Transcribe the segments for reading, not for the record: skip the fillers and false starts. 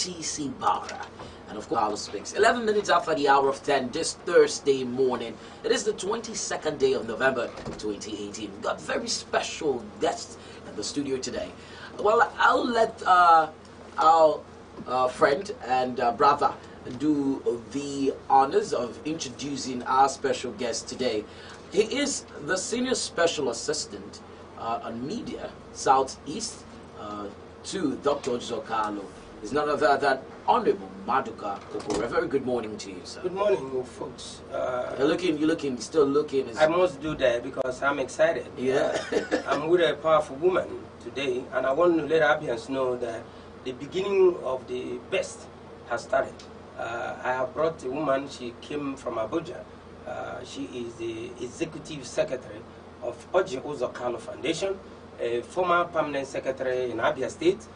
TC Barra. And of course, Carlos speaks. 11 minutes after the hour of 10 this Thursday morning. It is the 22nd day of November 2018. We've got very special guests in the studio today. Well, I'll let our friend and brother do the honors of introducing our special guest today. He is the Senior Special Assistant on Media Southeast to Dr. Zokalo. It's none other than Honorable Maduka Kokore. Very good morning to you, sir. Good morning, folks. You're still looking. I must do that because I'm excited. Yeah. I'm with a powerful woman today, and I want to let Abians know that the beginning of the best has started. I have brought a woman. She came from Abuja. She is the Executive Secretary of Oji Uzokalo Foundation, a former Permanent Secretary in Abia State.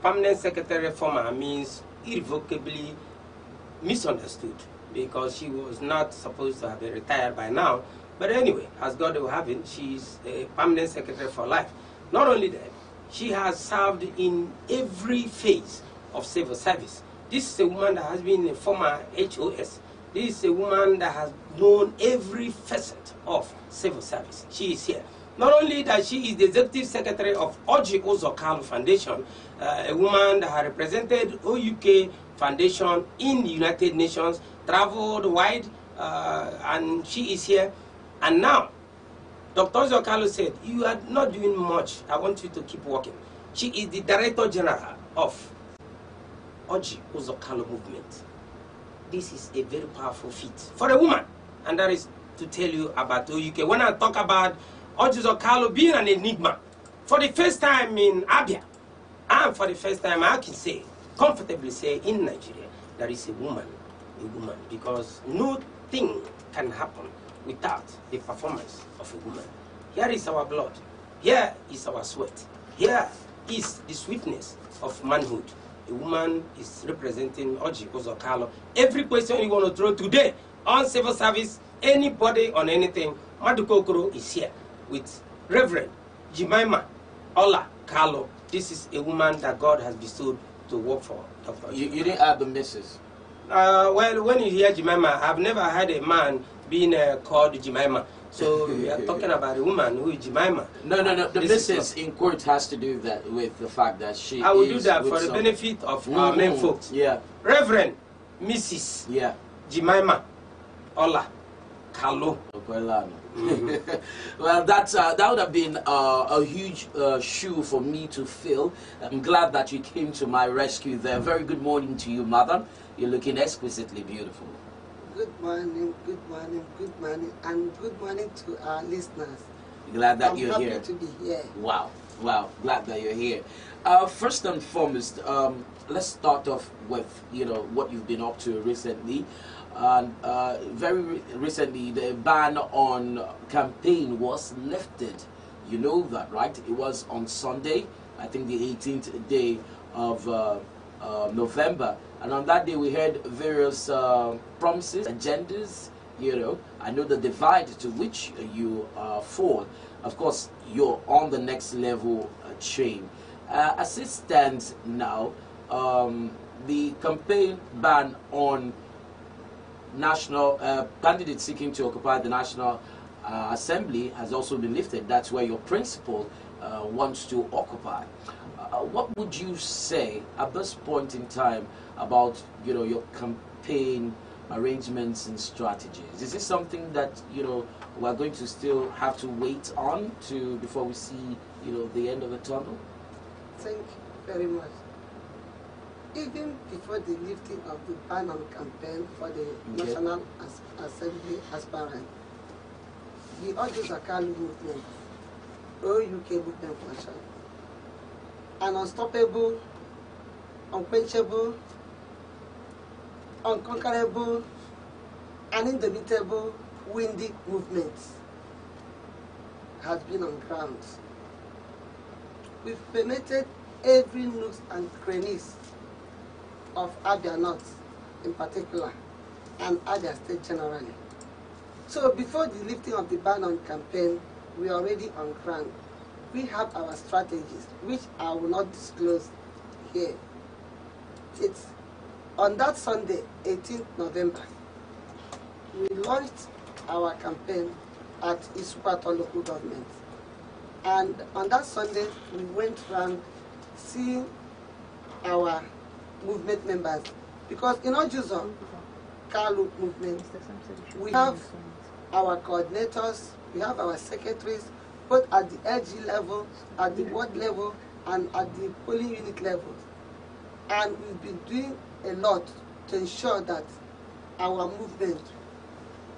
Permanent Secretary former means irrevocably misunderstood because she was not supposed to have been retired by now. But anyway, as God will have it, she's a Permanent Secretary for life. Not only that, she has served in every phase of civil service. This is a woman that has been a former HOS. This is a woman that has known every facet of civil service. She is here. Not only that, she is the Executive Secretary of Oji Uzokalo Foundation, a woman that has represented OUK Foundation in the United Nations, traveled wide, and she is here. And now, Dr. Uzokalo said, you are not doing much. I want you to keep working. She is the Director General of Oji Uzokalo Movement. This is a very powerful feat for a woman, and that is to tell you about OUK. When I talk about Oji Uzokalo being an enigma, for the first time in Abia, and for the first time I can say, comfortably say, in Nigeria, there is a woman, because nothing can happen without the performance of a woman. Here is our blood, here is our sweat, here is the sweetness of manhood. A woman is representing Oji Uzokalo. Every question you want to throw today on civil service, anybody on anything, Maduka Okoro is here with Reverend Jemima Ola Carlo. This is a woman that God has bestowed to work for. You didn't add the missus. Well, when you hear Jemima, I've never had a man being called Jemima. So we are talking about a woman who is Jemima. No. The missus in court has to do that with the fact that she. I will do that for the benefit of our men folks. Yeah. Reverend Mrs. Yeah. Jemima Ola Carlo. Well, that would have been a huge shoe for me to fill. I'm glad that you came to my rescue there. Very good morning to you, madam. You're looking exquisitely beautiful. Good morning, and good morning to our listeners. Glad that you're here. I'm happy to be here. Wow, glad that you're here. First and foremost, let's start off with what you've been up to recently. And very recently, the ban on campaign was lifted. You know that, right? It was on Sunday, I think the 18th day of November. And on that day, we heard various promises, agendas. I know the divide to which you fall. Of course, you're on the next level chain. As it stands now, the campaign ban on national candidates seeking to occupy the National Assembly has also been lifted. That's where your principal wants to occupy. What would you say at this point in time about your campaign arrangements and strategies? Is this something that we're going to still have to wait on before we see the end of the tunnel? Thank you very much. Even before the lifting of the ban on campaign for the National Assembly aspirant, the Oji Uzokalo movement, OUK movement for short, an unstoppable, unquenchable, unconquerable, and indomitable windy movement has been on ground. We've penetrated every nook and crannies of Abia North in particular, and Abia State generally. So before the lifting of the ban on campaign, we are already on ground. We have our strategies, which I will not disclose here. State, on that Sunday, 18th November, we launched our campaign at Isukwato local government. And on that Sunday, we went around seeing our movement members. Because in Ojuzo, Kalu movement, we have our coordinators, we have our secretaries, both at the LG level, at the ward level, and at the polling unit level. And we've been doing a lot to ensure that our movement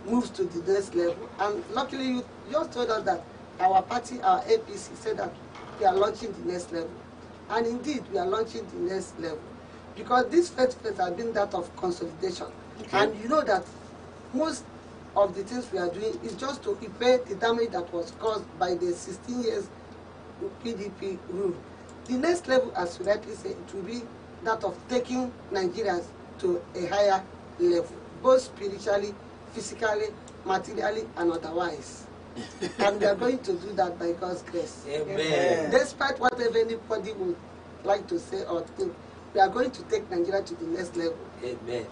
moves to the next level. And luckily, you just told us that our party, our APC, said that we are launching the next level. And indeed, we are launching the next level. Because this first phase has been that of consolidation. Okay. And you know that most of the things we are doing is just to repair the damage that was caused by the 16 years PDP rule. The next level, as you rightly say, it will be that of taking Nigerians to a higher level, both spiritually, physically, materially, and otherwise. And we are going to do that by God's grace. Amen. Despite whatever anybody would like to say or think, we are going to take Nigeria to the next level. Amen.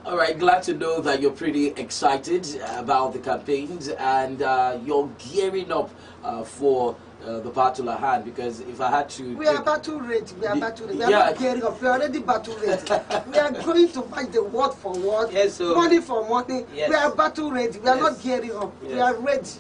All right, glad to know that you're pretty excited about the campaigns and you're gearing up for the battle at hand. Because if I had to, we are battle ready. We are battle ready. We are not gearing up. We are already battle ready. We are going to fight the word for word, yes, so, money for money. Yes. We are battle ready. We are not gearing up. Yes. We are ready.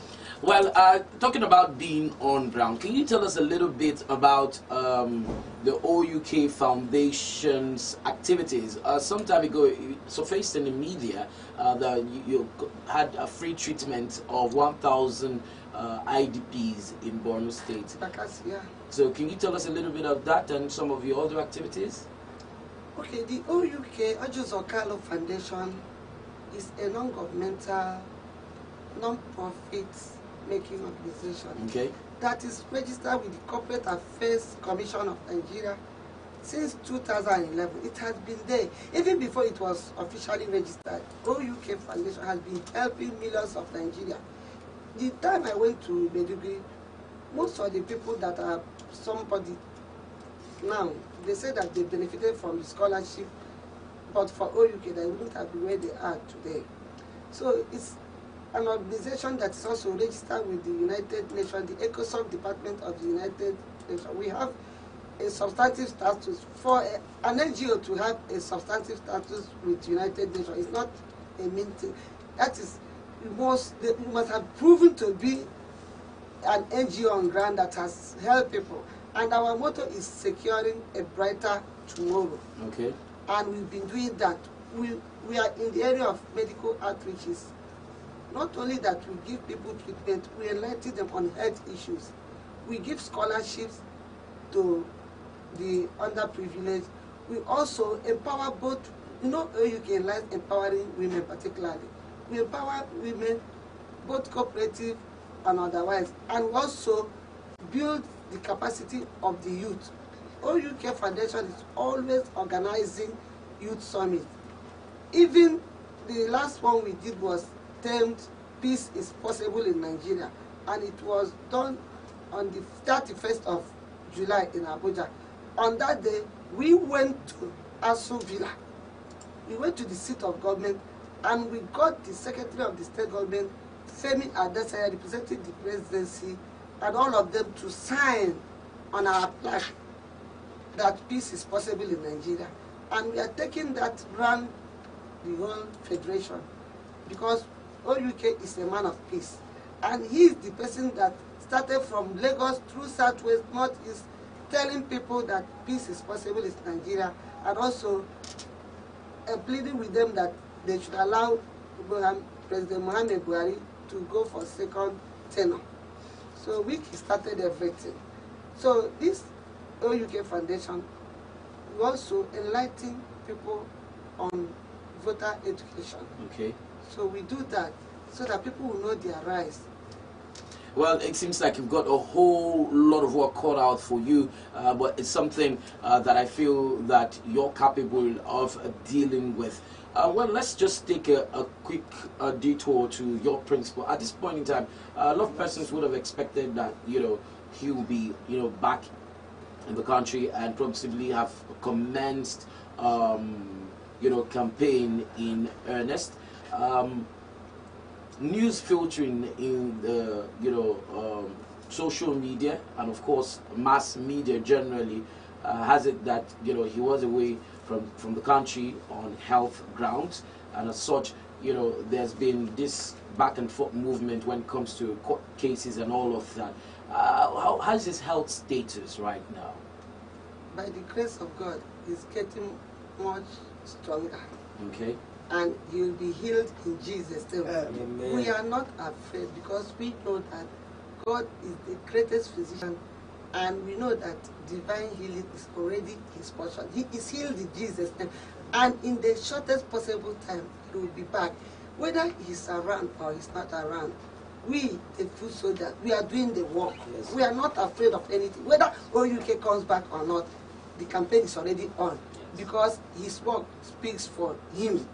Well, talking about being on ground, can you tell us a little bit about the OUK Foundation's activities? Some time ago, it surfaced in the media that you had a free treatment of 1,000 IDPs in Borno State. Yeah. So can you tell us a little bit of that and some of your other activities? Okay, the OUK, Ojuzo Carlo Foundation, is a non-governmental, non-profit making organization. Okay. That is registered with the Corporate Affairs Commission of Nigeria since 2011. It has been there. Even before it was officially registered, OUK Foundation has been helping millions of Nigerians. The time I went to Meduguri, most of the people that are somebody now, they say that they benefited from the scholarship, but for OUK, they wouldn't have been where they are today. So it's an organization that is also registered with the United Nations, the ECOSOC Department of the United Nations. We have a substantive status. For an NGO to have a substantive status with the United Nations is not a mean thing. That is, you must have proven to be an NGO on ground that has helped people. And our motto is securing a brighter tomorrow. Okay. And we've been doing that. We are in the area of medical outreaches. Not only that we give people treatment, we enlighten them on health issues. We give scholarships to the underprivileged. We also empower both, OUK enlightens empowering women particularly. We empower women, both cooperative and otherwise, and we also build the capacity of the youth. OUK Foundation is always organizing youth summits. Even the last one we did was termed Peace is Possible in Nigeria, and it was done on the 31st of July in Abuja. On that day, we went to Asu Villa. We went to the seat of government, and we got the Secretary of the State Government, Femi Adesanya, representing the presidency, and all of them to sign on our plaque that peace is possible in Nigeria. And we are taking that around the whole federation, because OUK is a man of peace. And he is the person that started from Lagos through Southwest, Northeast, telling people that peace is possible in Nigeria, and also pleading with them that they should allow President Muhammad Buhari to go for second tenure. So we started everything. So this OUK Foundation will also enlighten people on voter education. Okay. So we do that so that people will know their rights. Well, it seems like you've got a whole lot of work cut out for you, but it's something that I feel that you're capable of dealing with. Well, let's just take a quick detour to your principal. At this point in time, a lot of persons would have expected that, he will be, back in the country and probably have commenced campaign in earnest. News filtering in the social media, and of course mass media generally, has it that he was away from the country on health grounds, and as such there's been this back and forth movement when it comes to court cases and all of that. How's his health status right now? By the grace of God, he's getting much stronger. Okay. And you'll be healed in Jesus' name. Amen. We are not afraid because we know that God is the greatest physician, and we know that divine healing is already his portion. He is healed in Jesus' name, and in the shortest possible time, he will be back. Whether he's around or he's not around, we, the foot soldiers, we are doing the work. Yes. We are not afraid of anything. Whether OUK comes back or not, the campaign is already on, because his work speaks for him.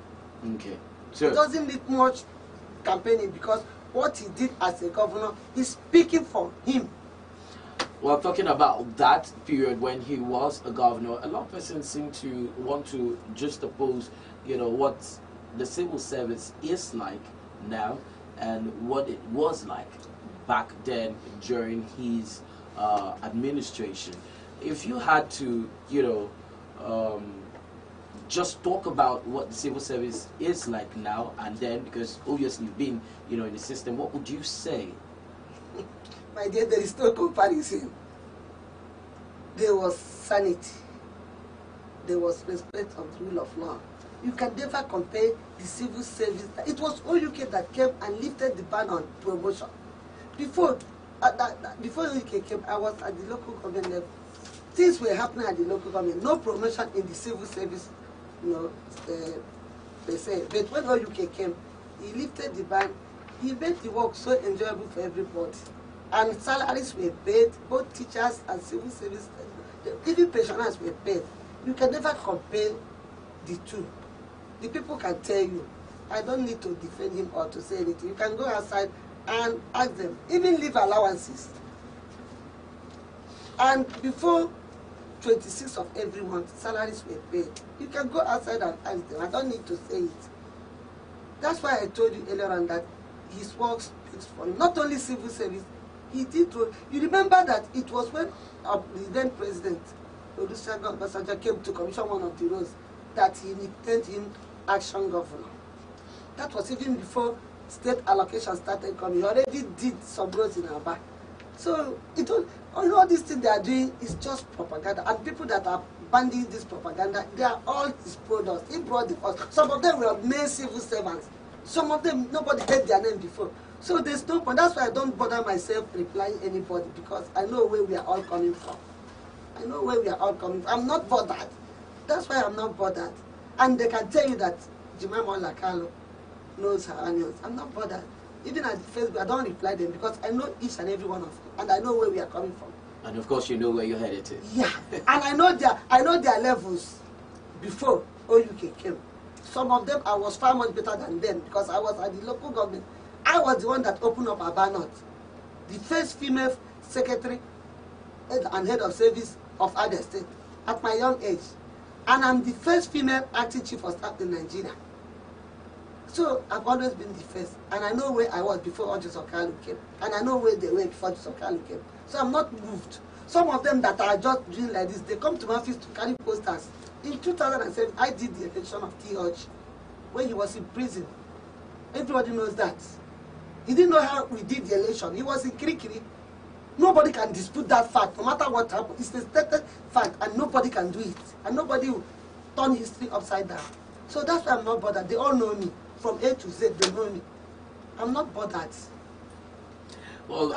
Okay. He doesn't need much campaigning, because what he did as a governor is speaking for him. Well, talking about that period when he was a governor, a lot of persons seem to want to just oppose, what the civil service is like now and what it was like back then during his administration. If you had to, just talk about what the civil service is like now and then, because obviously you've been, in the system, what would you say? My dear, there is no comparison. There was sanity. There was respect of the rule of law. You can never compare the civil service. It was OUK that came and lifted the ban on promotion. Before OUK came, I was at the local government level. Things were happening at the local government. No promotion in the civil service, per se. But when OUK came, he lifted the ban. He made the work so enjoyable for everybody. And salaries were paid, both teachers and civil service, even pensioners were paid. You can never compare the two. The people can tell you. I don't need to defend him or to say anything. You can go outside and ask them, even leave allowances. And before 26th of every month, salaries were paid. You can go outside and ask them. I don't need to say it. That's why I told you earlier on that his work speaks for him. Not only civil service, he did. You remember that it was when the then president, Olusegun Obasanjo, came to commission one of the roads that he nicknamed him Action Governor. That was even before state allocation started coming. He already did some roads in Aba. So all these things they are doing is just propaganda. And people that are banding this propaganda, they are all his products. He brought the first. Some of them were male civil servants. Some of them, nobody heard their name before. So there's no point. That's why I don't bother myself replying anybody, because I know where we are all coming from. I know where we are all coming from. I'm not bothered. That's why I'm not bothered. And they can tell you that Jemima Lakalo knows her onions. I'm not bothered. Even at Facebook, I don't reply them, because I know each and every one of them, and I know where we are coming from. And of course, you know where you're headed to. Yeah, and I know their levels before OUK came. Some of them I was far much better than them, because I was at the local government. I was the one that opened up Aba North, the first female secretary and head of service of Abia State at my young age. And I'm the first female acting chief of staff in Nigeria. So I've always been the first. And I know where I was before Ojo Sokalu came. And I know where they were before Ojo Sokalu came. So I'm not moved. Some of them that are just doing like this, they come to my office to carry posters. In 2007, I did the election of T. Hodge when he was in prison. Everybody knows that. He didn't know how we did the election. He was in Kirikiri. Nobody can dispute that fact, no matter what happened. It's a stated fact, and nobody can do it. And nobody will turn history upside down. So that's why I'm not bothered. They all know me. From A to Z, they know me. I'm not bothered. Well,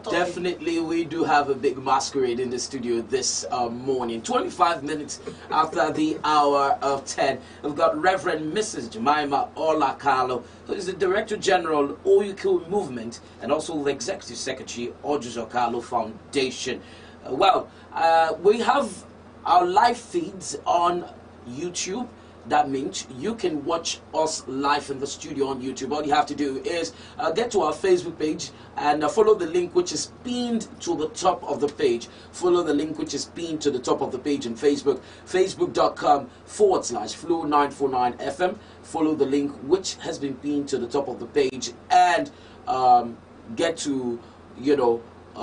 definitely we do have a big masquerade in the studio this morning. 25 minutes after the hour of 10, we've got Reverend Mrs. Jemima Olakalo, who is the Director General OUK Movement and also the Executive Secretary Ojo Okalo Foundation. We have our live feeds on YouTube. That means you can watch us live in the studio on YouTube. All you have to do is get to our Facebook page and follow the link which is pinned to the top of the page. Follow the link which is pinned to the top of the page on Facebook, facebook.com/Flo949FM. Follow the link which has been pinned to the top of the page and get to,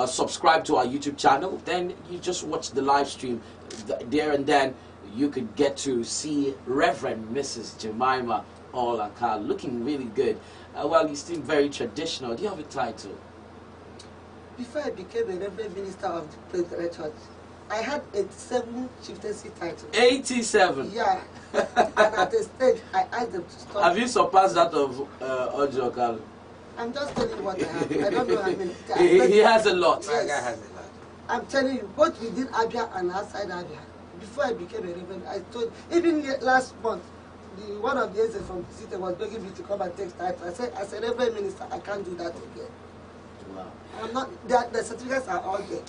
subscribe to our YouTube channel. Then you just watch the live stream there, and then you could get to see Reverend Mrs. Jemima Olaka looking really good. Well, you seem very traditional. Do you have a title? Before I became a Reverend Minister of the Presbyterian Church, I had 87 chieftaincy titles. 87? Yeah. And at a stage, I asked them to stop. Have you surpassed that of Ojo Okalu? I'm just telling you what I have. I don't know how many. He has a lot. Yes. My guy has a lot. I'm telling you, both within Abia and outside Abia. Before I became a reverend, I told, even last month, one of the agents from the city was begging me to come and take title. I said, as a reverend minister, I can't do that again. Wow. I'm not, the certificates are all there.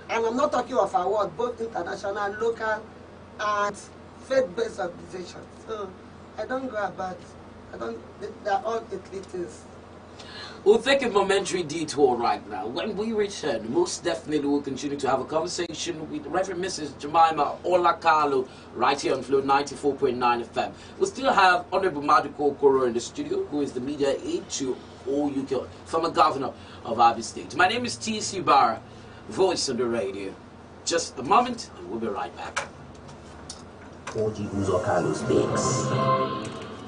And I'm not talking of awards, both international, local, and faith-based organizations. So I don't go about, they're all things. We'll take a momentary detour right now. When we return, most definitely we'll continue to have a conversation with Reverend Mrs. Jemima Olakalu right here on Flo 94.9 FM. We'll still have Honorable Maduko Okoro in the studio, who is the media aide to OUK, former governor of Abia State. My name is T.C. Barra, voice on the radio. Just a moment, and we'll be right back. Oji Uzokalu speaks.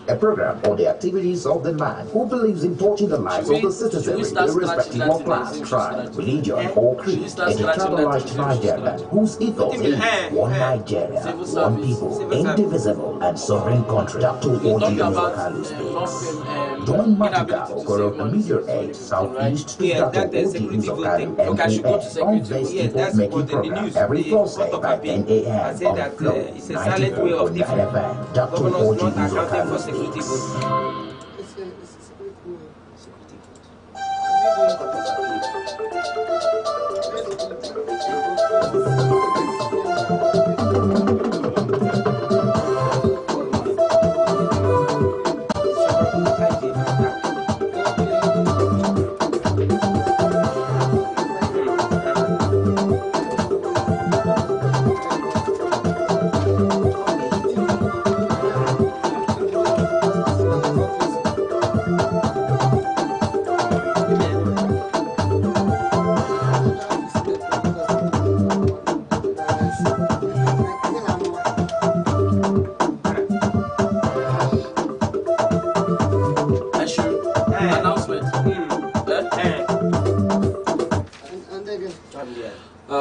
A program on the activities of the man who believes in touching the lives of the citizenry, irrespective of class, tribe, religion, or creed, a detribalized Nigeria whose ethos is one Nigeria, one people, indivisible and sovereign country. Dr. Oji Uzokalu speaks. Join Matika Okoro, the media aide, Southeast to Dr. Oji Uzokalu, MPN, on this people-making program every Thursday by 10 a.m. on Flo 94.9 FM. Dr. Oji Uzokalu speaks. It's a secret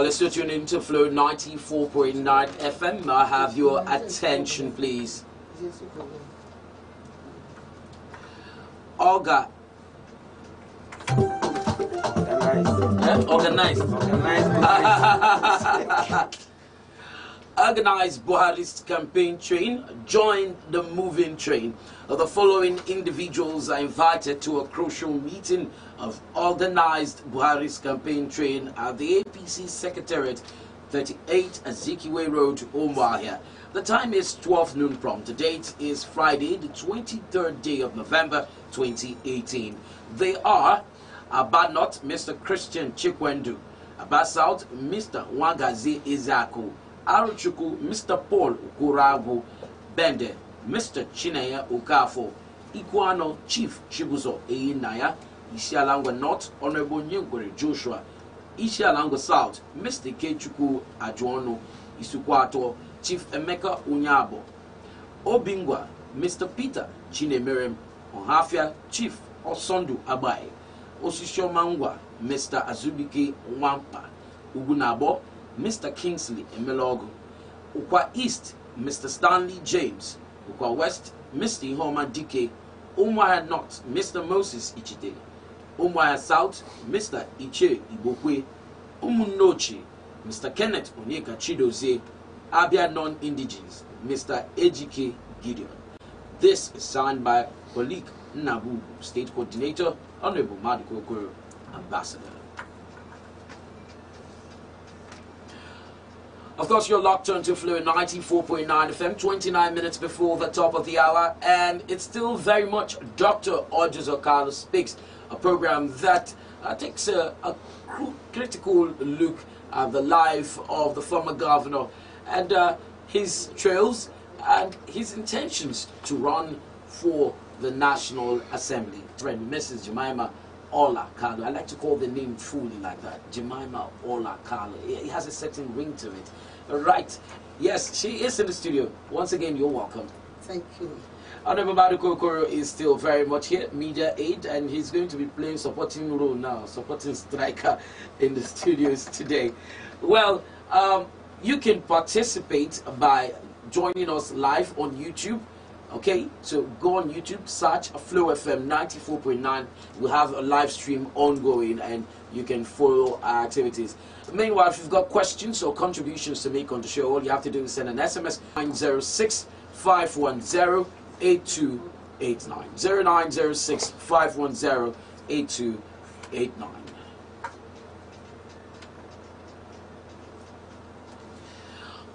Let's tune into Flo 94.9 FM. I have your attention, please. Organized. Organized Buhari's campaign train joined the moving train. The following individuals are invited to a crucial meeting of organized Buhari's campaign train at the APC Secretariat, 38 Azikiwe Road, Umuahia. The time is 12 noon prompt. The date is Friday, the 23rd day of November 2018. They are Aba North, Mr. Christian Chikwendu; Aba South, Mr. Wagazi Izaku; Aruchuku, Mr. Paul Ukuragu; Bende, Mr. Chinaya Ukafo; Iguano, Chief Chibuzo Einaya; Isialangwa North, Honorable Nyungwere Joshua; Isialangwa South, Mr. Kechuku Ajuono; Isukwato, Chief Emeka Unyabo; Obingwa, Mr. Peter Chinemerem; Ohafia, Chief Osondu Abai; Osishomangwa, Mr. Azubike Wampa; Ugunabo, Mr. Kingsley Emelogu; Ukwa East, Mr. Stanley James; Ukwa West, Mr. Ihoma Dike; Umuahia North, Mr. Moses Ichite; Umuahia South, Mr. Iche Ibokwe; Umunochi, Mr. Kenneth Onyeka Chidozie; Abia Non-Indigens, Mr. Ejike Gideon. This is signed by Polik Nabu, State Coordinator, Honorable Maduko Okoro, Ambassador. Of course, you're locked onto Flo 94.9 FM, 29 minutes before the top of the hour, and it's still very much Dr. Okalo Speaks, a program that takes a critical look at the life of the former governor and his trails and his intentions to run for the National Assembly. Friend Mrs. Jemima Ola Kalo. I like to call the name fully like that. Jemima Ola Kalo. It has a certain ring to it. Right. Yes, she is in the studio. Once again, you're welcome. Thank you. Honorable Badu Kokoro is still very much here, media aid, and he's going to be playing supporting role now, supporting striker in the studios today. Well, you can participate by joining us live on YouTube. Okay, so go on YouTube, search Flo-FM 94.9. We'll have a live stream ongoing and you can follow our activities. Meanwhile, if you've got questions or contributions to make on the show, all you have to do is send an SMS 906-510-8289. 0906-510-8289.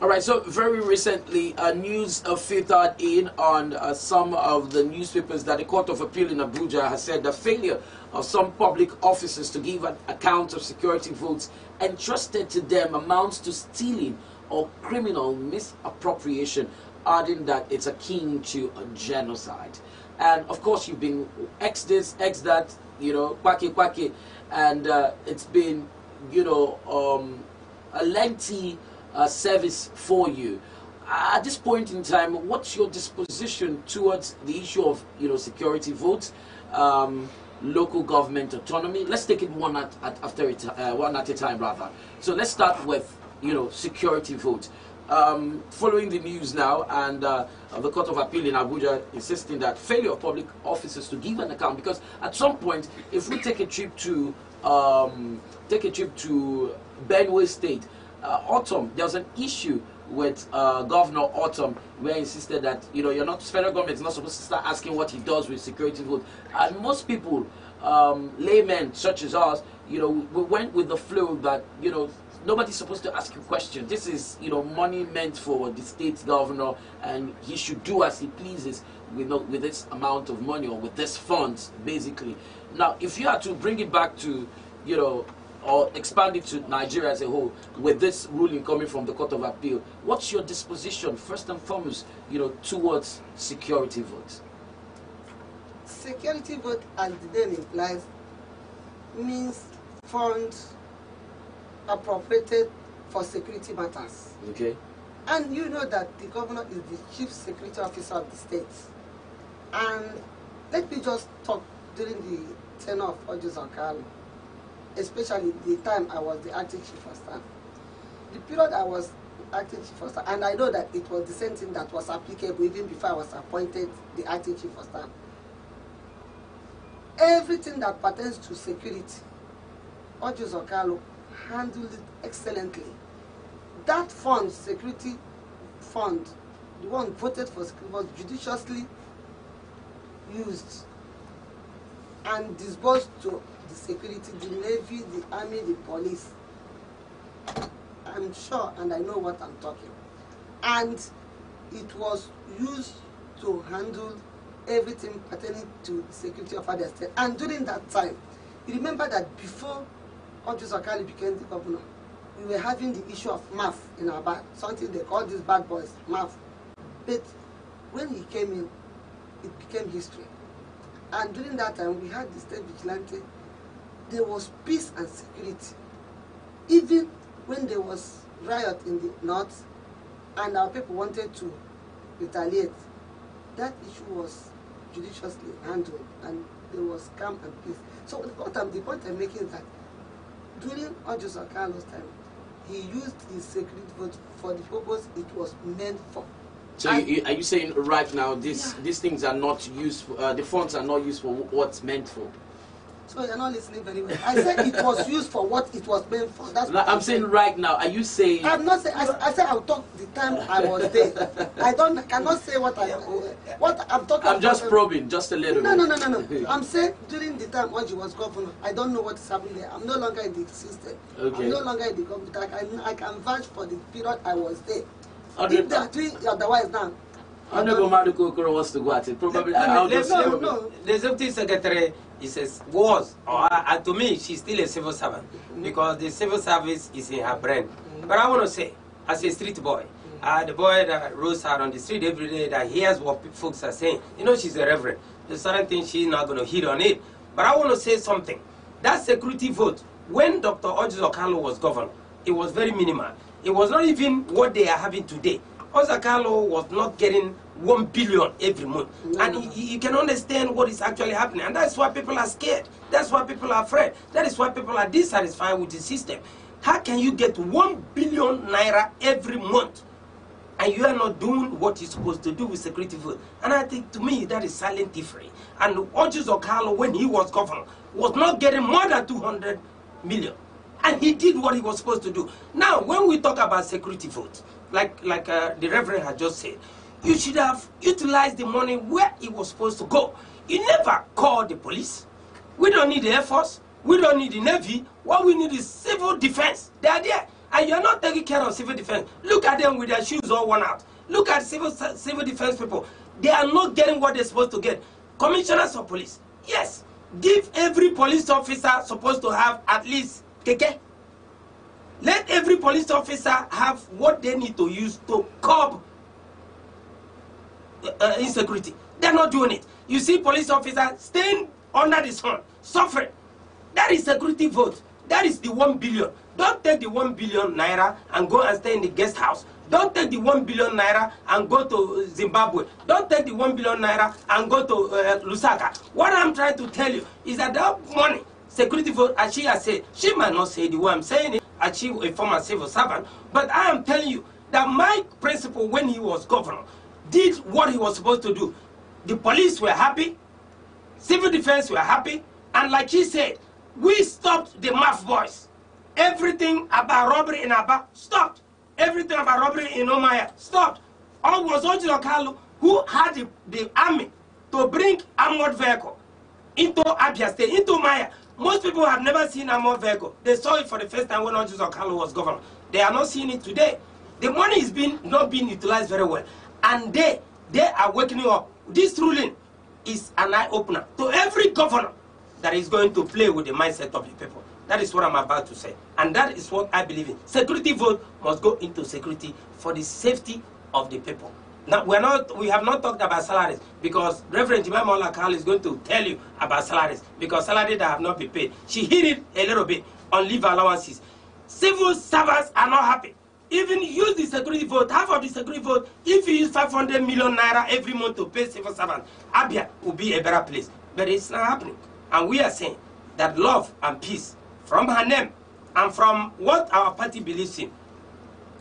Alright, so very recently, news filtered in on some of the newspapers that the Court of Appeal in Abuja has said the failure of some public officers to give an account of security votes entrusted to them amounts to stealing or criminal misappropriation, adding that it's akin to a genocide. And of course, you've been X this, X that, you know, quacky, and it's been, you know, a lengthy service for you. At this point in time, what's your disposition towards the issue of, you know, security votes, local government autonomy? Let's take it one at a time rather. So let's start with, you know, security votes. Following the news now, and the Court of Appeal in Abuja insisting that failure of public officers to give an account, because at some point, if we take a trip to Benue State, Autumn, there was an issue with Governor Autumn where he insisted that, you know, federal government is not supposed to start asking what he does with security vote. And most people, laymen such as us, you know, we went with the flow that, you know, nobody's supposed to ask you questions. This is, you know, money meant for the state governor, and he should do as he pleases with this amount of money or with this funds, basically. Now, if you had to bring it back to, you know, or expand it to Nigeria as a whole, with this ruling coming from the Court of Appeal, what's your disposition, first and foremost, you know, towards security votes? Security vote, as the name implies, means funds appropriated for security matters. Okay. And you know that the governor is the chief security officer of the state. And let me just talk during the tenure of Okalo, especially the time I was the acting chief of staff. The period I was acting chief of staff, and I know that it was the same thing that was applicable even before I was appointed the acting chief of staff. Everything that pertains to security, Okalo handled it excellently. That fund, security fund, the one voted for, was judiciously used and disbursed to the security, the Navy, the Army, the police. I'm sure and I know what I'm talking. And it was used to handle everything pertaining to the security of other states. And during that time, you remember that before Okalo became the governor, we were having the issue of MAF in our bag, something they call these bad boys, MAF. But when he came in, it became history. And during that time, we had the state vigilante. There was peace and security. Even when there was riot in the north and our people wanted to retaliate, that issue was judiciously handled and there was calm and peace. So the point I'm making is that during Okalo's time, he used his security vote for the purpose it was meant for. So are you saying right now these things are not used, the funds are not used for what's meant for? So you're not listening very well. I said it was used for what it was meant for. That's what I'm saying right now. Are you saying? I'm not saying. I said I'll talk the time I was there. I cannot say what I'm talking. I'm just probing, just a little bit. No. I'm saying during the time when she was governor, I don't know what is happening there. I'm no longer in the system. Okay. I'm no longer in the government. I can vouch for the period I was there. Okay. If they are doing otherwise now. Honorable Maduko Okoro wants to go at it. Probably. No. The Deputy Secretary, he says, was, or to me, she's still a civil servant because the civil service is in her brain. But I want to say, as a street boy, the boy that rolls out on the street every day that hears what folks are saying, you know, she's a reverend. There's certain things she's not going to hit on it. But I want to say something. That security vote, when Dr. Ojo Okalo was governor, it was very minimal. It was not even what they are having today. Osakalo was not getting 1 billion every month. And you can understand what is actually happening. And that's why people are scared. That's why people are afraid. That is why people are dissatisfied with the system. How can you get 1 billion naira every month and you are not doing what you're supposed to do with security vote? And I think, to me, that is silent free. And Ojo Okalo, when he was governor, was not getting more than 200 million. And he did what he was supposed to do. Now, when we talk about security vote, like the Reverend had just said, you should have utilized the money where it was supposed to go. You never call the police. We don't need the Air Force. We don't need the Navy. What we need is civil defense. They are there. And you are not taking care of civil defense. Look at them with their shoes all worn out. Look at civil defense people. They are not getting what they're supposed to get. Commissioners of police, yes. Give every police officer supposed to have at least keke. Let every police officer have what they need to use to curb insecurity. They're not doing it. You see police officers staying under the sun, suffering. That is security vote. That is the 1 billion. Don't take the 1 billion naira and go and stay in the guest house. Don't take the 1 billion naira and go to Zimbabwe. Don't take the 1 billion naira and go to Lusaka. What I'm trying to tell you is that money, security vote, as she has said, she might not say the way I'm saying it, achieve a former civil servant, but I am telling you that my principal, when he was governor, did what he was supposed to do. The police were happy, civil defense were happy, and like he said, we stopped the MAF boys. Everything about robbery in Aba stopped. Everything about robbery in Omaya stopped. All was Ojo Okalo who had the army to bring armored vehicle into Abia State, into Maya. Most people have never seen armored vehicle. They saw it for the first time when Ojo Okalo was governor. They are not seeing it today. The money is not being utilized very well. And they are waking up. This ruling is an eye-opener to every governor that is going to play with the mindset of the people. That is what I'm about to say. And that is what I believe in. Security vote must go into security for the safety of the people. Now, we have not talked about salaries because Reverend Jemima Olakal is going to tell you about salaries because salaries that have not been paid. She hit it a little bit on leave allowances. Civil servants are not happy. Even use the security vote, half of the security vote, if you use 500 million naira every month to pay civil servants, Abia will be a better place. But it's not happening. And we are saying that love and peace from her name and from what our party believes in,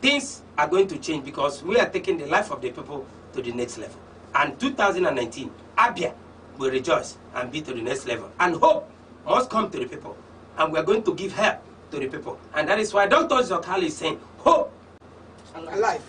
things are going to change because we are taking the life of the people to the next level. And 2019, Abia will rejoice and be to the next level. And hope must come to the people. And we are going to give help to the people. And that is why Dr. Okalo is saying, hope alive.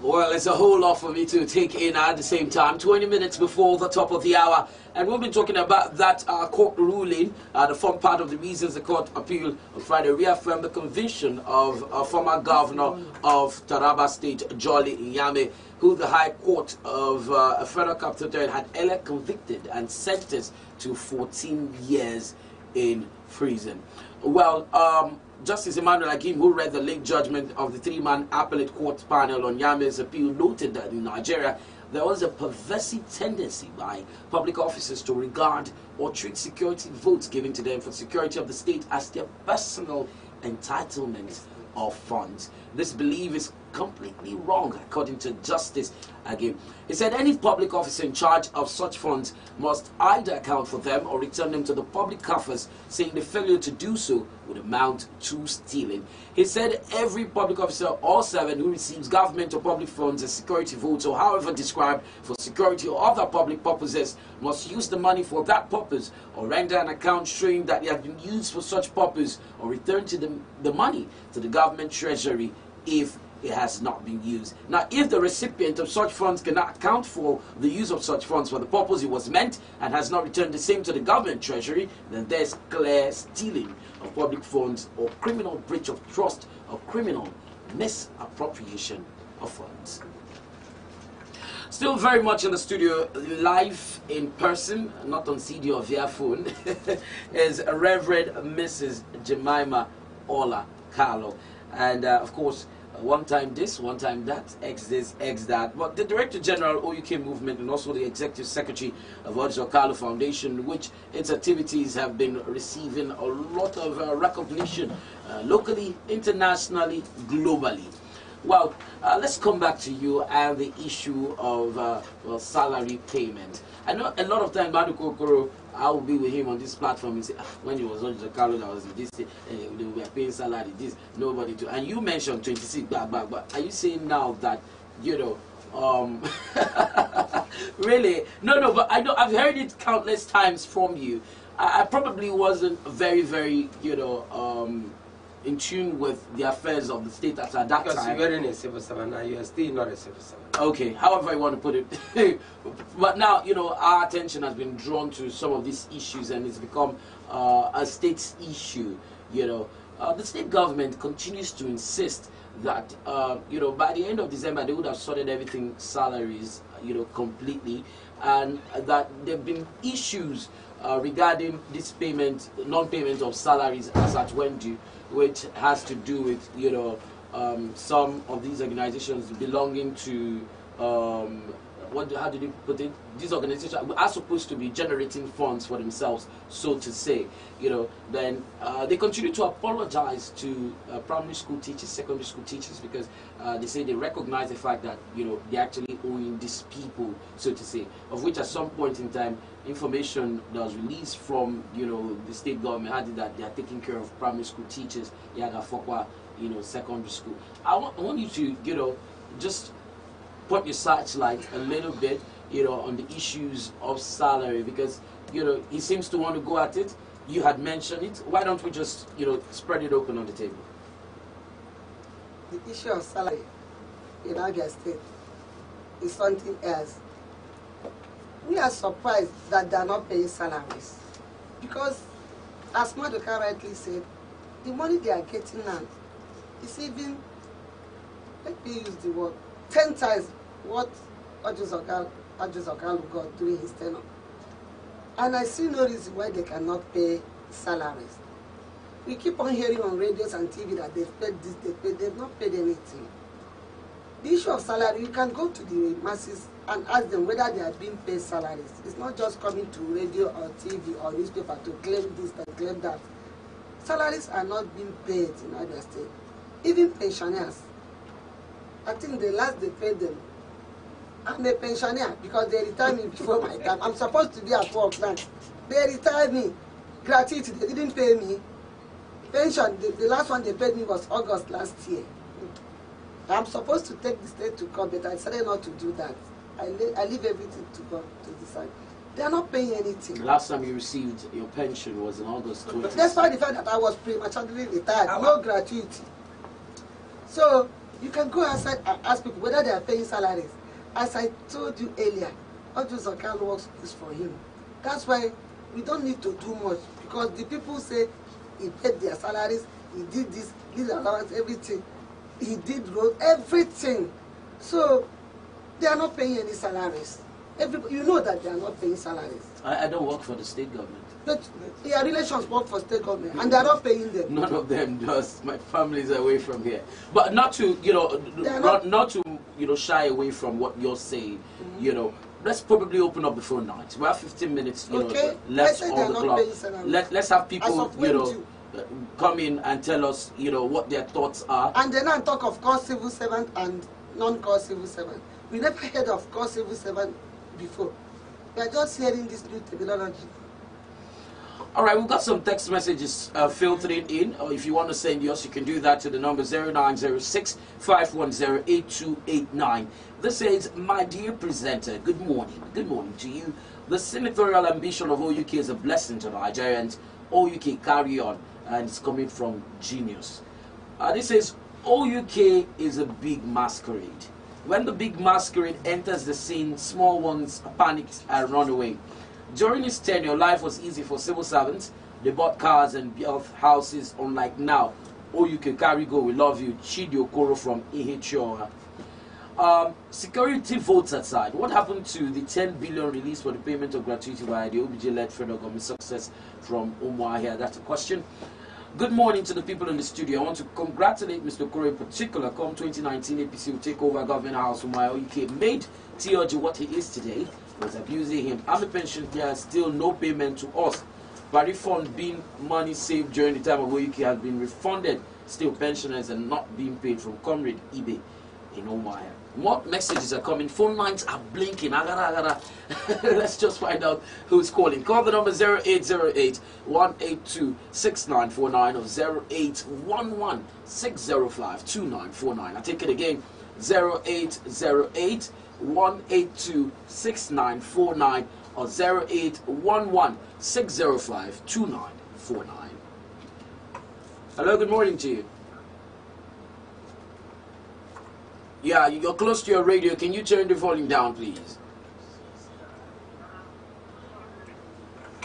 Well, it's a whole lot for me to take in at the same time. 20 minutes before the top of the hour. And we've been talking about that court ruling. The form part of the reasons the court appealed on Friday reaffirmed the conviction of former governor of Taraba State, Jolly Nyame, who the High Court of a Federal Capital Territory had earlier convicted and sentenced to 14 years in prison. Well, Justice Emmanuel Akim, who read the late judgment of the three-man appellate court panel on Nyame's appeal, noted that in Nigeria, there was a pervasive tendency by public officers to regard or treat security votes given to them for security of the state as their personal entitlement of funds. This belief is completely wrong, according to Justice again. He said any public officer in charge of such funds must either account for them or return them to the public coffers, saying the failure to do so would amount to stealing. He said every public officer or servant who receives government or public funds as security votes or however described for security or other public purposes must use the money for that purpose or render an account showing that it has been used for such purpose or return to the money to the government treasury if it has not been used. Now, if the recipient of such funds cannot account for the use of such funds for the purpose it was meant and has not returned the same to the government treasury, then there's clear stealing of public funds or criminal breach of trust or criminal misappropriation of funds. Still very much in the studio, live in person, not on CD or via phone, is Reverend Mrs. Jemima Ola Carlo. And of course, one time this, one time that, X this, X that. But the Director General, OUK Movement, and also the Executive Secretary of Odjo Carlo Foundation, which its activities have been receiving a lot of recognition locally, internationally, globally. Well, let's come back to you and the issue of salary payment. I know a lot of times, Madu Kokoro, I will be with him on this platform and say, when he was on the Carlo, that was this, they were paying salary, this, nobody to. And you mentioned 26, but are you saying now that, you know, really? No, but I know I've heard it countless times from you. I probably wasn't very, very, you know, in tune with the affairs of the state at that time. Because you were in a civil servant, now you are still not a civil servant. Okay, however you want to put it. But now, you know, our attention has been drawn to some of these issues and it's become a state's issue, you know. The state government continues to insist that, you know, by the end of December, they would have sorted everything, salaries, you know, completely, and that there have been issues regarding this payment, non-payment of salaries as at when due, which has to do with, you know, some of these organizations belonging to, how did you put it? These organizations are supposed to be generating funds for themselves, so to say, you know. Then they continue to apologize to primary school teachers, secondary school teachers, because they say they recognize the fact that, you know, they're actually owing these people, so to say, of which at some point in time, information that was released from, you know, the state government had it that they are taking care of primary school teachers, Yaga Fokwa, you know, secondary school. I want you to, you know, just put your searchlight a little bit, you know, on the issues of salary, because, you know, he seems to want to go at it. You had mentioned it. Why don't we just, you know, spread it open on the table? The issue of salary in Abia State is something else. We are surprised that they are not paying salaries, because, as Madoka rightly said, the money they are getting now is even, let me use the word, 10 times what Odjo got during his tenure. And I see no reason why they cannot pay salaries. We keep on hearing on radios and TV that they've paid this, they've not paid anything. The issue of salary, you can go to the masses and ask them whether they are being paid salaries. It's not just coming to radio or TV or newspaper to claim this and claim that. Salaries are not being paid in Abia State. Even pensioners, I think the last they paid them, I'm a pensioner because they retired me before my time. I'm supposed to be at work now. They retired me. Gratuity, they didn't pay me. Pension, the last one they paid me was August last year. I'm supposed to take the state to court, but I decided not to do that. I leave everything to God to decide. They are not paying anything. The last time you received your pension was in August 20. Despite the fact that I was prematurely retired, no gratuity. So you can go outside and ask people whether they are paying salaries. As I told you earlier, Odjo Carlo works is for him. That's why we don't need to do much, because the people say he paid their salaries, he did this, his allowance, everything. He did road, everything. So they are not paying any salaries. You know that they are not paying salaries. I don't work for the state government. But their relations work for state government, and they are not paying them. None of them does. My family is away from here. But not to, you know, not to, you know, shy away from what you're saying. You know, let's probably open up the phone lines. We have 15 minutes, you know, left on the clock. Let's have people, you know, come in and tell us, what their thoughts are. And then I talk of core civil servant and non-core civil servant. We never heard of core civil servant before. We are just hearing this new terminology. All right, we've got some text messages filtering in. Or if you want to send yours, you can do that to the number 0906-510-8289. This says, my dear presenter, good morning. Good morning to you. The senatorial ambition of OUK is a blessing to Nigerians. OUK, carry on. And it's coming from Genius. This says, OUK is a big masquerade. When the big masquerade enters the scene, small ones panic and run away. During his tenure, life was easy for civil servants. They bought cars and built houses, unlike now. OUK, carry go, we love you. Chidi Okoro from AHO. Security votes aside, what happened to the 10 billion released for the payment of gratuity via the OBJ-led federal government? Success from Umuahia. That's a question. Good morning to the people in the studio. I want to congratulate Mr. Okoro in particular. Come 2019, APC will take over Government House. OUK made Theology what he is today. Was abusing him. Army pension, there is still no payment to us. But refund being money saved during the time of OUK has been refunded. Still pensioners are not being paid from Comrade eBay in Omaya. What messages are coming? Phone lines are blinking. Let's just find out who's calling. Call the number 0808-182-6949 or 0811-605-2949. I take it again, 0808-182-6949 or 0811-605-2949. Hello, good morning to you. Yeah, you're close to your radio. Can you turn the volume down, please?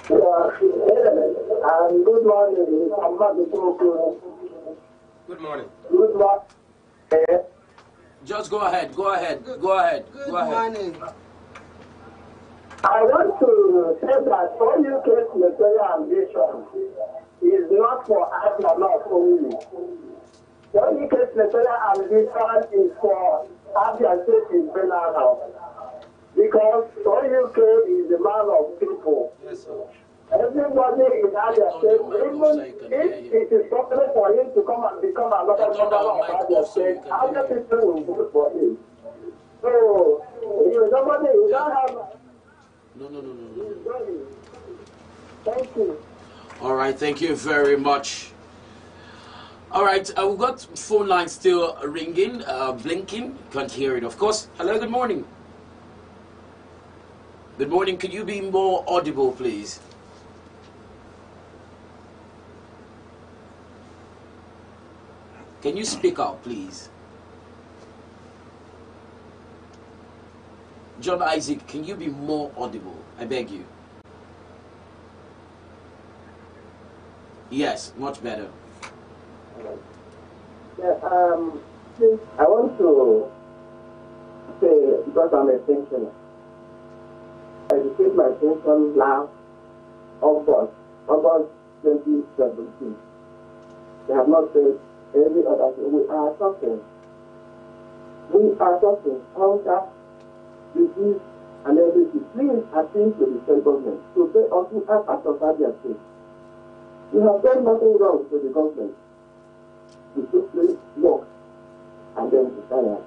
Good morning. Good morning. Good morning. Just go ahead. Go ahead. Good I morning. want to say that OUK's material ambition is not for Abia only. OUK's material ambition is for Abia State in general. Because OUK is the man of people. Yes, sir. Everybody in Abia State, even if it is possible for him to come and become another member of Abia State, Abia people will vote for him. So, you don't have... No. Thank you. All right, thank you very much. All right, we've got phone lines still ringing, blinking. Can't hear it, of course. Hello, good morning. Good morning. Could you be more audible, please? Can you speak out, please? John Isaac, can you be more audible? I beg you. Yes, much better. Yeah, I want to say, because I'm a pensioner, I received my pension last August 2017. They have not said any other thing. We are suffering. Hunger, disease, and everything. Please appeal to the state government to pay us who are part of Abia State. We have done nothing wrong to the government. We simply work and then retire.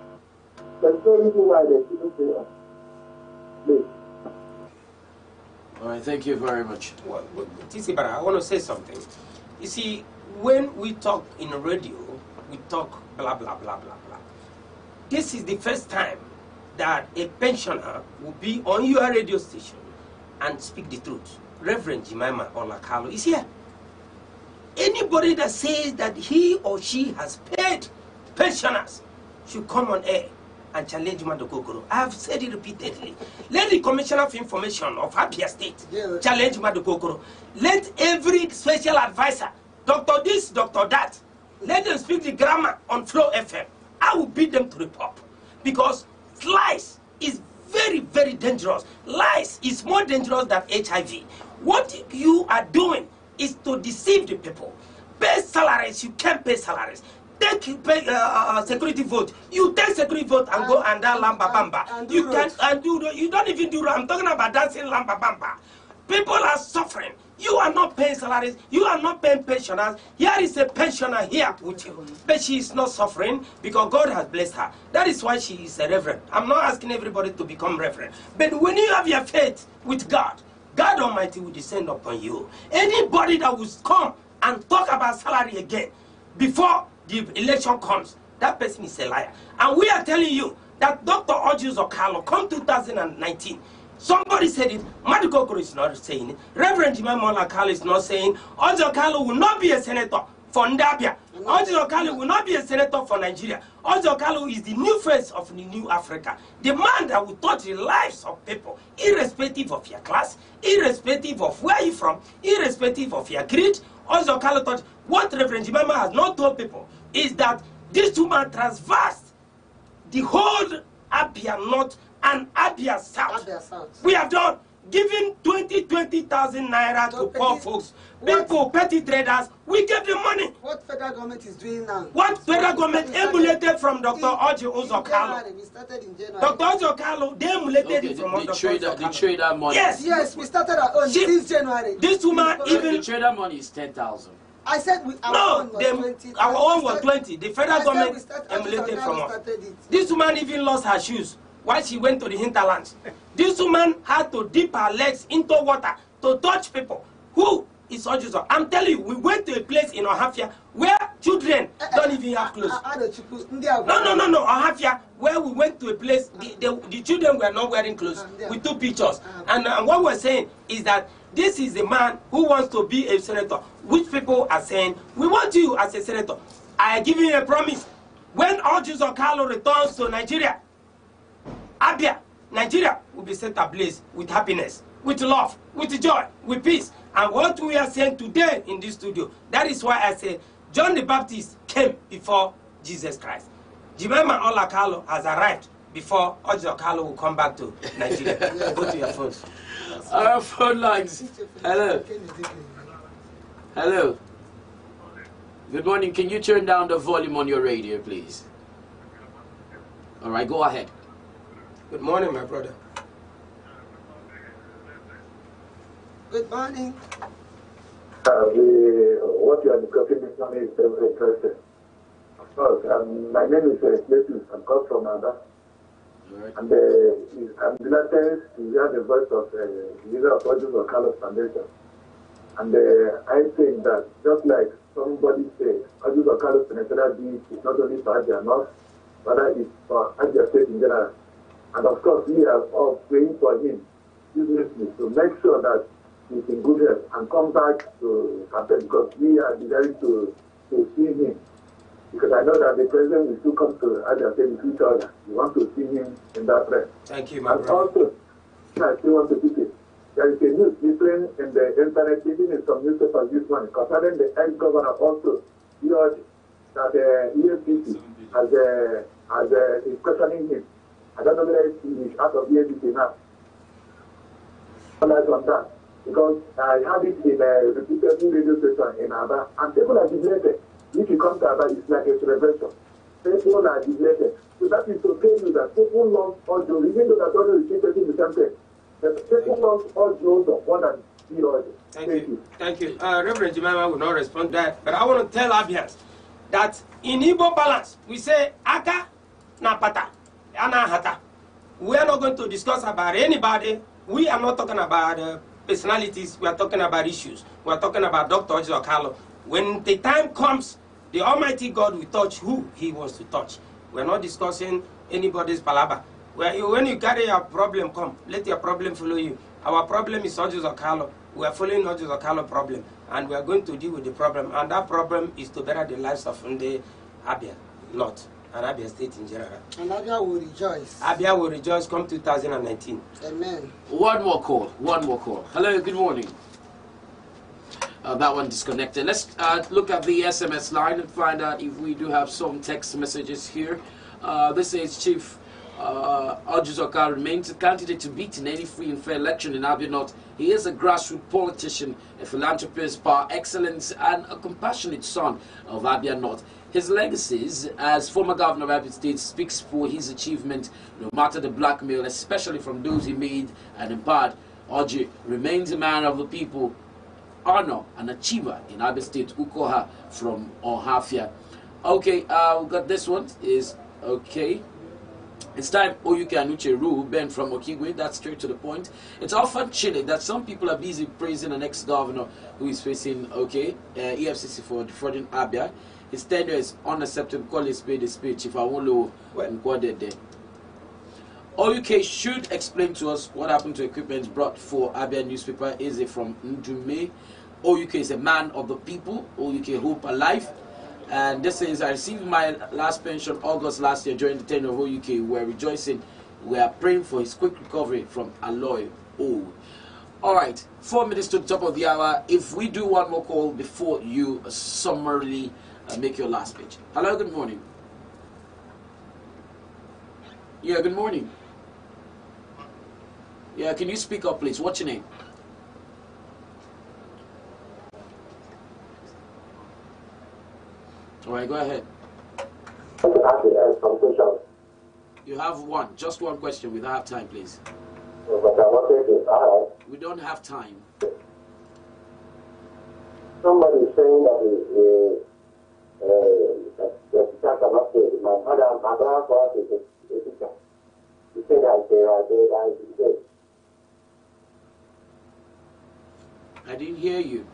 There's no reason why they shouldn't pay us. Please. All right, thank you very much. Well, Tisibara, I want to say something. You see, when we talk in the radio, we talk blah, blah, blah, blah, blah. This is the first time that a pensioner will be on your radio station and speak the truth. Reverend Jemima Olakalo is here. Anybody that says that he or she has paid pensioners should come on air and challenge Madokokoro. I have said it repeatedly. Let the Commissioner of Information of Abia State challenge Madokokoro. Let every special advisor, Dr. this, Dr. that, let them speak the grammar on Flo-FM. I will beat them to the pulp. Because lies is very, very dangerous. Lies is more dangerous than HIV. What you are doing is to deceive the people. Pay salaries, you can't pay salaries. Take security vote. You take security vote and go and do lamba bamba. You can't and do. You don't even do. I'm talking about dancing lamba bamba. People are suffering. You are not paying salaries. You are not paying pensioners. Here is a pensioner here with you. But she is not suffering because God has blessed her. That is why she is a reverend. I'm not asking everybody to become reverend. But when you have your faith with God, God Almighty will descend upon you. Anybody that will come and talk about salary again before the election comes, that person is a liar. And we are telling you that Dr. Orji Uzor-Kalu, come 2019, somebody said it, Madikokoro is not saying it, Reverend Jemima Olakallo is not saying, Orji Uzor-Kalu will not be a senator for Ndabia. Orji Uzor-Kalu will not be a senator for Nigeria. Orji Uzor-Kalu is the new face of the new Africa. The man that will touch the lives of people, irrespective of your class, irrespective of where you're from, irrespective of your creed. Orji Uzor-Kalu touch. What Reverend Jemima has not told people is that this woman transversed the whole Abia North and Abia South. We have done giving 20,000 naira to poor folks, people, petty traders. We gave them money. What federal government is doing now? What federal government emulated from Dr. Orji Uzor-Kalu? We started in January. Dr. Uzor-Kalu, they emulated it from Dr. Uzor-Kalu. The trader money. Yes, we started our own since January. This woman even... The trader money is 10,000. I said our own was 20. Our own was 20. The federal government emulated from us. This woman even lost her shoes while she went to the hinterlands. This woman had to dip her legs into water to touch people. Who is Orji Uzor? I'm telling you, we went to a place in Ohafia where children don't even have clothes. No, Ohafia, where we went to a place, the children were not wearing clothes. We took pictures. And what we're saying is that this is a man who wants to be a senator, which people are saying, we want you as a senator. I give you a promise. When Orji Uzor-Kalu returns to Nigeria, Abia, Nigeria will be set ablaze with happiness, with love, with joy, with peace. And what we are saying today in this studio, that is why I say John the Baptist came before Jesus Christ. Jemima Olakallo has arrived before Orji Uzor-Kalu will come back to Nigeria. Go to your phones. Our phone lines. Hello. Hello. Good morning. Can you turn down the volume on your radio, please? All right, go ahead. Good morning, my brother. Good morning. What you are discussing this morning is very interesting. Of course, my name is Jesus. I'm called from Ada. Right. And I'm delighted to hear the voice of the leader of Orji Uzor-Kalu Foundation. And I think that just like somebody said, Orji Uzor-Kalu senatorial deed is not only for Abia North, but it's for Abia State in general. And of course, we are all praying for him seriously to make sure that he's in good health and come back to campaign, because we are desiring to see him. Because I know that the president will still come to Abia State in future. We want to see him in that way. Thank you, my and brother. Also, I still want to put it. There is a news different in the internet, even in some newspapers this morning, concerning the ex-governor also. He urged that the EFCC is questioning him. I don't know whether he is out of EFCC now. On that, because I had it in a repeated radio station in Aba, and people are deflated. If you come to Aba, it's like a celebration. People are deflated. So that is to tell you that people love Orji, even though that Orji is repeating the same thing. People love Orji more than the Orji. Thank you. Thank you. Reverend Jemima will not respond to that, but I want to tell Abians that in Igbo balance, we say Aka na pata, ana hata. We are not going to discuss about anybody. We are not talking about personalities. We are talking about issues. We are talking about Dr. Orji Uzor-Kalu. When the time comes, the Almighty God will touch who He wants to touch. We are not discussing anybody's palabra. When you carry your problem, come. Let your problem follow you. Our problem is Orji Uzor-Kalu. We are following Orji Uzor-Kalu problem, and we are going to deal with the problem. And that problem is to better the lives of the Abia North and Abia State in general. And Abia will rejoice. Abia will rejoice come 2019. Amen. One more call. Hello, good morning. That one disconnected. Let's look at the SMS line and find out if we do have some text messages here. This is Chief Orji Uzor-Kalu remains a candidate to beat in any free and fair election in Abia North. He is a grassroots politician, a philanthropist par excellence, and a compassionate son of Abia North. His legacies as former governor of Abia State speaks for his achievement, no matter the blackmail, especially from those he made and empowered. Orji remains a man of the people honor, an achiever in Abia State, Ukoha from Ohafia. Okay, we got this one. Is okay. It's time Oyuke Anuche Ru, Ben from Okigwe, that's straight to the point. It's often chilling that some people are busy praising an ex-governor who is facing, EFCC for defrauding Abia. His tenure is unacceptable, call his spade a spade. Chief Awolo quoted there. Oyuke should explain to us what happened to equipment brought for Abia newspaper. Is it from Ndume? Oyuke is a man of the people. Oyuke hope alive. And this says, I received my last pension August last year during the tenure of OUK. We're rejoicing. We are praying for his quick recovery from Aloy O. Alright, 4 minutes to the top of the hour. If we do one more call before you summarily make your last speech. Hello, good morning. Yeah, good morning. Yeah, can you speak up, please? What's your name? All right, go ahead. You have one, just one question. We don't have time, please. We don't have time. Somebody is saying that the teacher cannot pay. My mother was a teacher. He said I didn't hear you.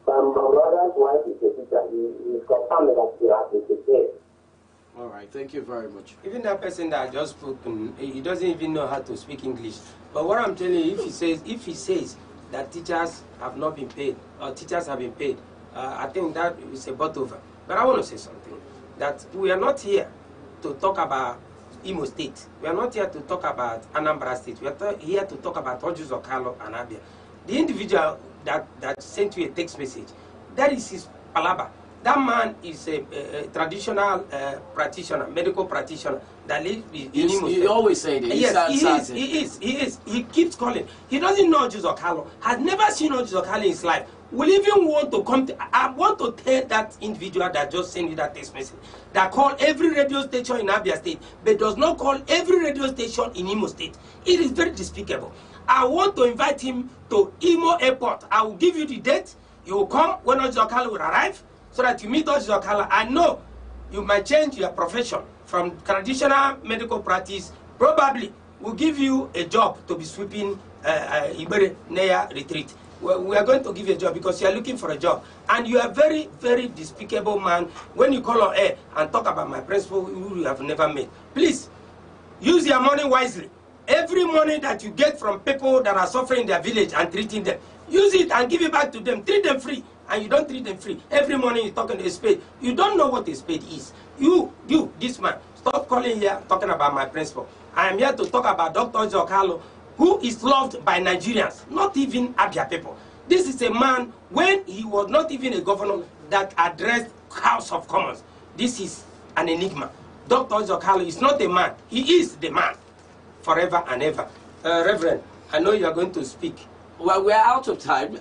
My brother's wife is a teacher. He's confirmed that he has to pay. All right, thank you very much. Even that person that I just spoken, he doesn't even know how to speak English. But what I'm telling you, if he says that teachers have not been paid or teachers have been paid, I think that is a butt over. But I want to say something, that we are not here to talk about Imo State. We are not here to talk about Anambra State. We are here to talk about Ojus Okalo and Abia. The individual that sent you a text message, that is his palaba. That man is a traditional practitioner, medical practitioner that lives in Imo State. You always say that. Yes, he is. He keeps calling. He doesn't know Ojus Okalo. Has never seen Ojus Okalo in his life. Will even want to come to, I want to tell that individual that just sent you that text message, that call every radio station in Abia State, but does not call every radio station in Imo State. It is very despicable. I want to invite him to Imo Airport. I will give you the date. You will come when Ojus Okalo will arrive, so that you meet Ojus Okalo. I know you might change your profession from traditional medical practice. Probably will give you a job to be sweeping Ibere Neya retreat. We are going to give you a job because you are looking for a job. And you are very, very despicable man when you call on air and talk about my principal who you have never met. Please, use your money wisely. Every money that you get from people that are suffering in their village and treating them, use it and give it back to them. Treat them free. And you don't treat them free. Every morning you're talking to a spade. You don't know what a spade is. You, this man, stop calling here talking about my principal. I am here to talk about Dr. Okalo, who is loved by Nigerians, not even Abia people. This is a man, when he was not even a governor, that addressed House of Commons. This is an enigma. Dr. Okalo is not a man. He is the man, forever and ever. Reverend, I know you are going to speak. Well, we're out of time. We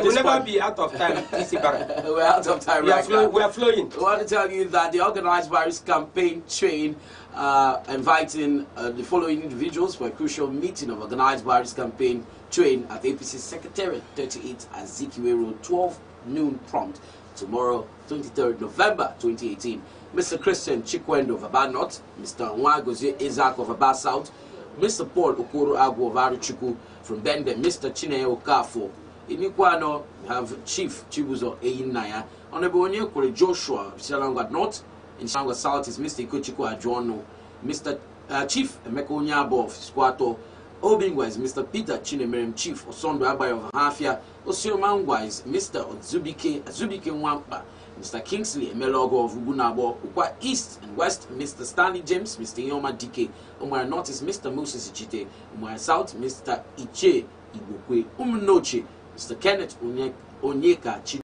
will never be out of time. We're out of time right now. We are flowing. I want to tell you that the Organized Virus Campaign Train inviting the following individuals for a crucial meeting of Organized Virus Campaign Train at APC Secretariat 38 Azikiwe Road, 12 noon prompt, tomorrow, 23rd November 2018. Mr. Christian Chikwendo of Aba North, Mr. Nwagozie Isaac of Aba South, Mr. Paul Okoro Agwo of Aruchukwu from Bende, Mr. Chineye Okafo. In Ikwano, we have Chief Chibuzo Eyinaya. Honorable Onyekure Joshua of Shalangwa North. In Shalangwa South is Mr. Ikochiko Ajono. Mr. Chief Emeka Onyabo of Skwato. Obingwa is Mr. Peter Chinemerem Chief Osondo Abayo of Hafia. Osiomangwa is Mr. Zubike Nwampa. Mr. Kingsley Emelogo of Ubunabo. Ukwa East and West, Mr. Stanley James, Mr. Yoma Dike. Umwara North is Mr. Moses Ichite. Umwara South, Mr. Iche Ibokwe. Umnoche, Mr. Kenneth Onyeka Chi.